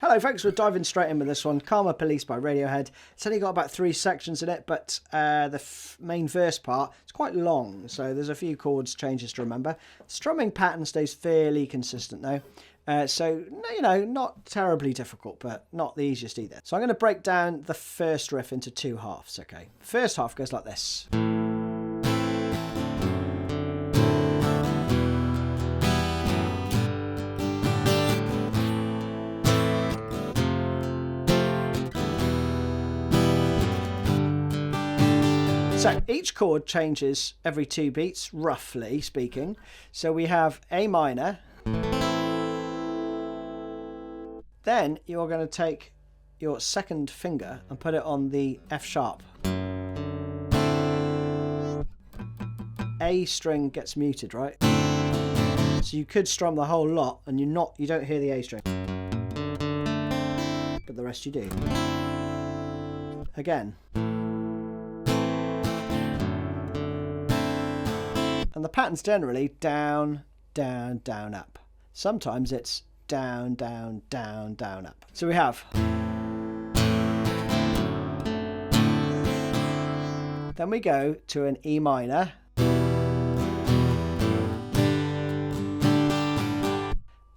Hello folks, we're diving straight in with this one, Karma Police by Radiohead. It's only got about 3 sections in it, but the main verse part is quite long, so there's a few chords changes to remember. The strumming pattern stays fairly consistent though, so, you know, not terribly difficult, but not the easiest either. So I'm going to break down the first riff into 2 halves, okay? The first half goes like this. So each chord changes every 2 beats, roughly speaking. So we have A minor. Then you're going to take your second finger and put it on the F sharp. A string gets muted, right? So you could strum the whole lot and you don't hear the A string. But the rest you do. Again. And the pattern's generally down, down, down, up. Sometimes it's down, down, down, down, up. So we have. Then we go to an E minor.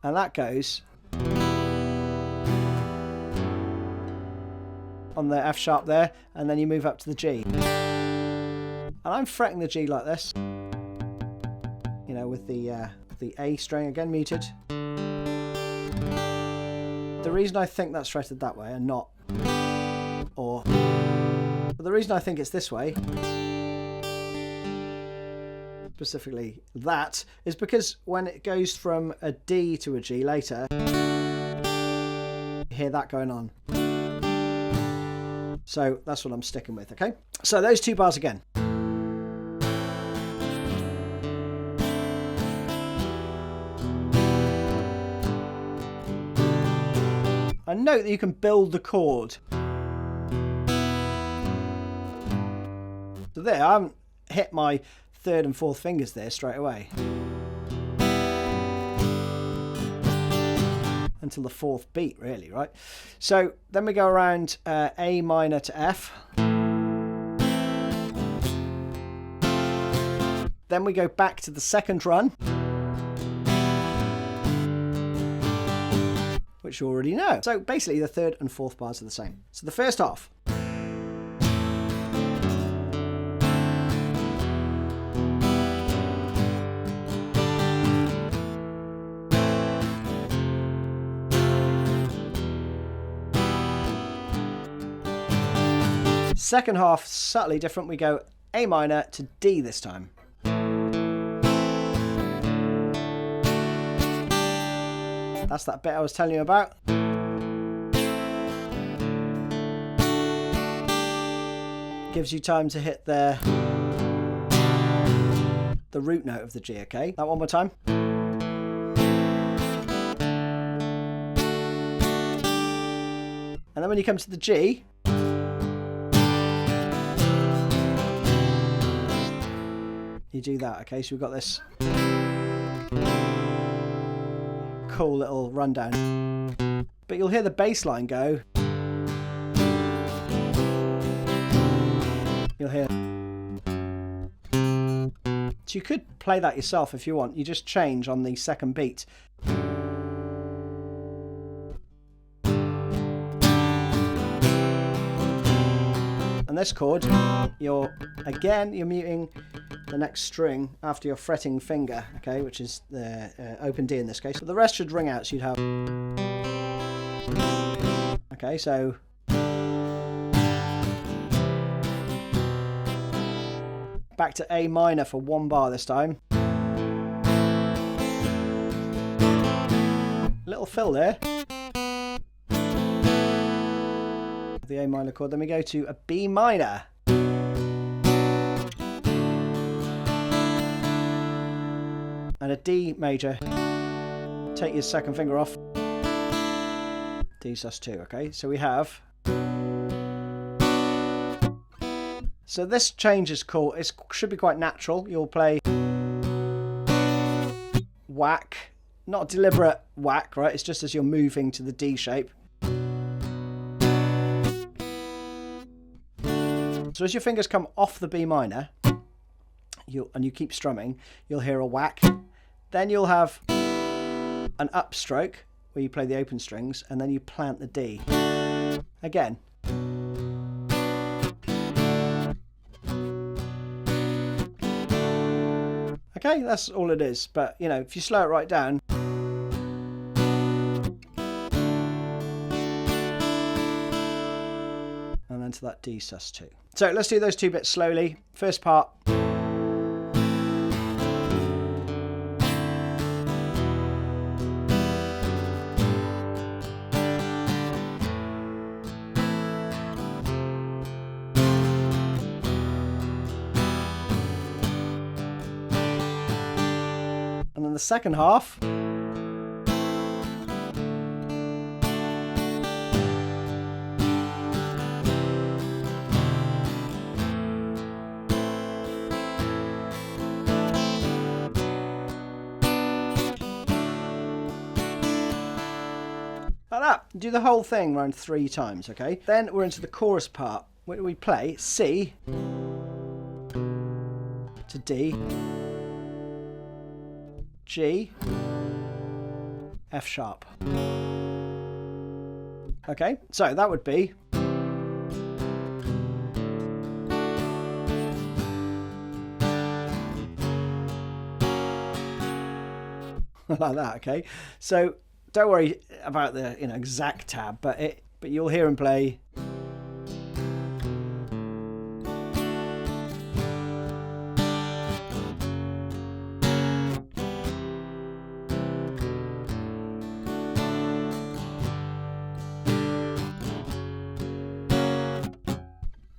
And that goes on the F sharp there, and then you move up to the G. And I'm fretting the G like this. You know, with the A string again muted. The reason I think that's fretted that way and not, but the reason I think it's this way, specifically that, is because when it goes from a D to a G later, you hear that going on. So that's what I'm sticking with, okay? So those 2 bars again. And note that you can build the chord. So there, I haven't hit my 3rd and 4th fingers there straight away. Until the 4th beat, really, right? So then we go around A minor to F. Then we go back to the second run, which you already know. So basically the 3rd and 4th bars are the same. So the first half. Second half, subtly different. We go A minor to D this time. That's that bit I was telling you about. Gives you time to hit the root note of the G, okay? That one more time. And then when you come to the G, you do that, okay? So we've got this cool little rundown, but you'll hear the bass line go. You'll hear. So you could play that yourself if you want. You just change on the second beat. And this chord, you're muting the next string after your fretting finger, okay, which is the open D in this case. But the rest should ring out, so you'd have. Okay, so. Back to A minor for 1 bar this time. Little fill there. The A minor chord. Then we go to a B minor. And a D major. Take your second finger off. D sus2, okay? So we have. So this change is cool. It should be quite natural. You'll play whack. Not a deliberate whack, right? It's just as you're moving to the D shape. So as your fingers come off the B minor, and you keep strumming, you'll hear a whack. Then you'll have an upstroke where you play the open strings, and then you plant the D. Again. Okay, that's all it is. But, you know, if you slow it right down. And then to that D sus2. So let's do those two bits slowly. First part. And then the second half. Like that. Do the whole thing around 3 times, okay? Then we're into the chorus part, where we play C to D, G, F sharp. Okay, so that would be like that, okay? So don't worry about the exact tab, but you'll hear him play.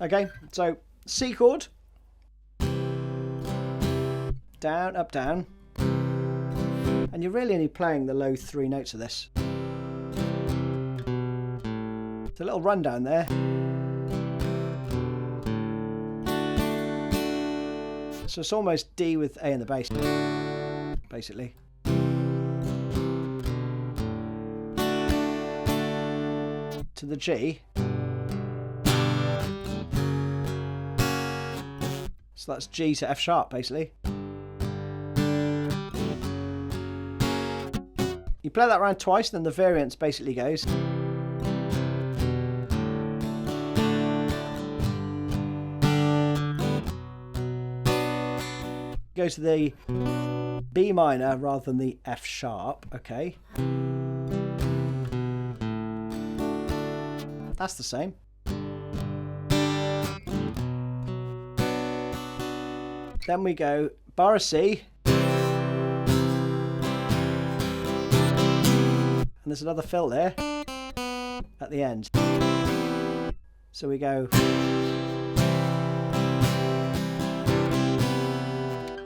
Okay, so C chord, down, up, down, and you're really only playing the low 3 notes of this. It's a little rundown there. So it's almost D with A in the bass, basically. To the G. So that's G to F sharp, basically. You play that round twice, then the variance basically goes. Go to the B minor rather than the F sharp, okay. That's the same. Then we go bar of C. And there's another fill there at the end. So we go.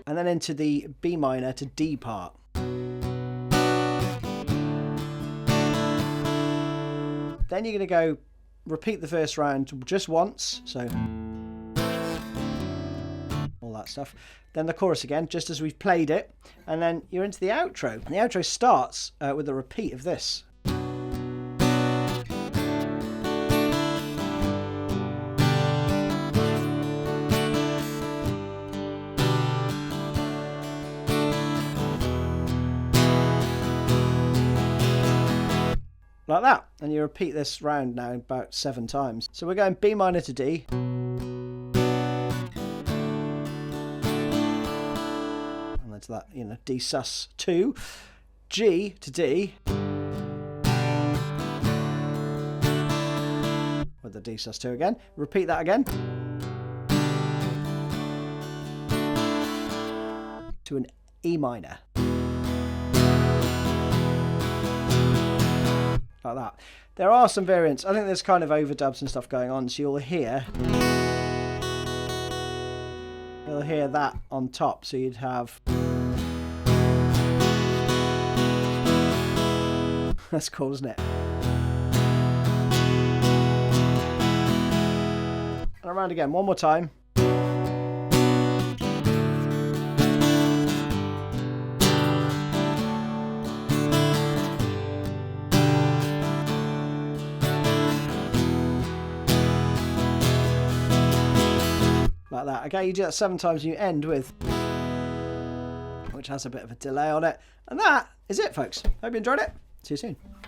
And then into the B minor to D part. Then you're going to go repeat the first round just once. So all that stuff. Then the chorus again, just as we've played it, and then you're into the outro. And the outro starts with a repeat of this. Like that. And you repeat this round now about 7 times. So we're going B minor to D. To that, D sus2, G to D, with the D sus2 again. Repeat that again to an E minor, like that. There are some variants. I think there's kind of overdubs and stuff going on, so you'll hear that on top. So you'd have. That's cool, isn't it? And around again, one more time. like that. Okay, you do that 7 times and you end with, which has a bit of a delay on it. And that is it, folks. Hope you enjoyed it. See you soon.